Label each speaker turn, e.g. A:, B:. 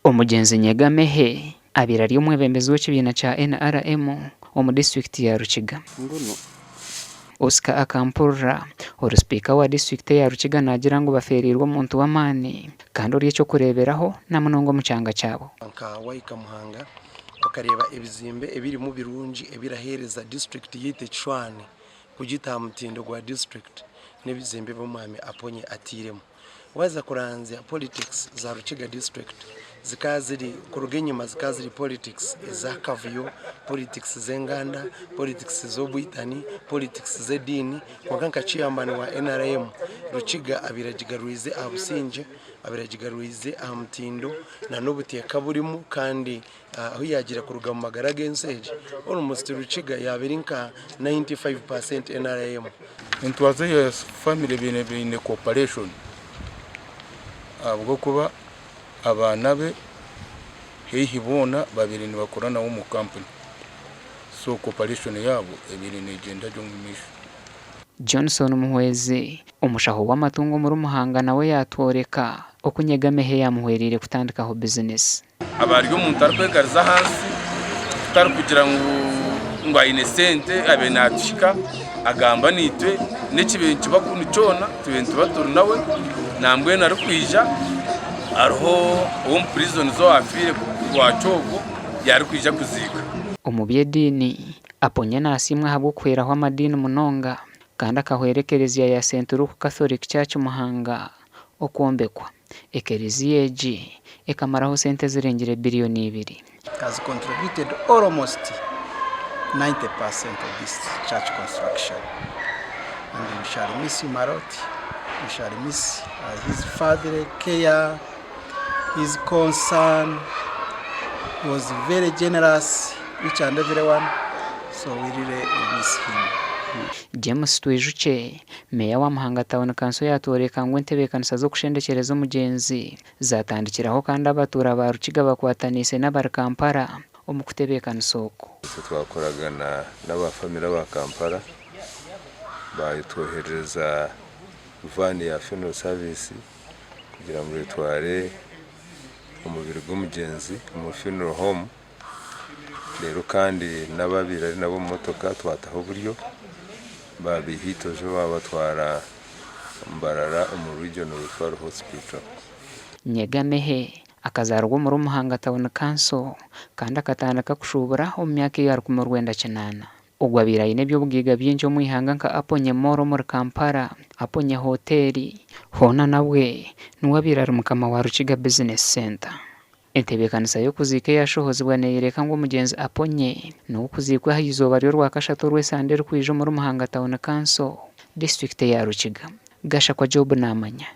A: Omugenzi Nyegamehe abirari umwebembezi w'ekibiina kya NRM omu district ya Rukiga. Oscar Akampurra orusipiika wa district ya Rukiga nagira ngu baferirwe omuntu w'amaani kandi ori ekyo kureberaho na munonga omu kyanga kyabo.
B: Nka waika Muhanga bakareba ebizimbe ebirimu birungi ebirahereza district yite Chwane kugita mutindo gwa district n'ebizimbe by'omwami Aponye atiremu. Waza kuranzya politics za Rukiga district zikaziri kurugenyuma zikaziri politics ezakavuyo, politics z'enganda, politics z'obwitani, politics z'edini. Kwakanka chairman wa NRM Rukiga abiragigaruize abusinje, abiragigaruize amutindo na n'obuteka burimu kandi aho yagira kuruga mu magara genseje almost Rukiga yabirinka 95% NRM.
C: Ntwaze yes family bine cooperation ahabw'okuba abana be heihi boona babiri nibakorana mu company so cooperation yabo ebiri negenda jongumisha.
A: Johnson Muhwezi omushaho w'amatungo muri Muhanga nawe yatworeka okunyegamehe yamuhwerire kutandikaho business.
D: Abari omuntu arikwegariza hansi tutari kugira ngo ayine sente abe natushika agamba nitwe n'ekibintu kibakunu cyona tubentu baturu nawe nambwe nari kwija ariho prison zo afire kwa Chogo yari kwija kuzika.
A: Omubyedini Aponye nasimwe ahabw'okuhweraho amadini munonga kandi akahwera ekereziya ya St. Luke Catholic Church Muhanga okwombekwa. Ekereziya egi ekamaraho sente zirengire biliyoni 2.
E: Has contributed almost 90% of this church construction. And we shall miss him a lot. We shall miss his fatherly care, his concern. He was very generous, each and everyone. So we really miss him.
A: James Twejuche meya wa Muhanga Town Council yatoreka ngo entebekanisa zo kushendekereza omugenzi zatandikiraho kandi abatuura ba Rukiga bakwatanise n'abari Kampala omu kutebekanisa oko.
F: Twakoragana n'abafamila ba Kampala bayitwohereza vani ya funeral service kugira ngo itware umubiri w'umugenzi mu funeral home. Rero kandi n'ababiri ari nabo motoka twataho buryo babihitoje babatwara Mbarara mu regional referral hospital.
A: Nyegamehe akazarwa muri Muhanga Town Council kandi akatandika kushubura omu myaka ya 1998. Ogwa birayine by'obwiga byinjo mu ihanga nka Aponye Moro muri Kampala, Aponye hoteli hona nawe nuwabirara mukama wa Rukiga Business Center. Entebekanisa yo kuzika yashohozwa neyereka ngo mugenzi Aponye no kuzikwa hayizoba ryo rwakashato rwesande rukwijo muri Muhanga Town Council district ya Rukiga. Gasha kwa Job namanya.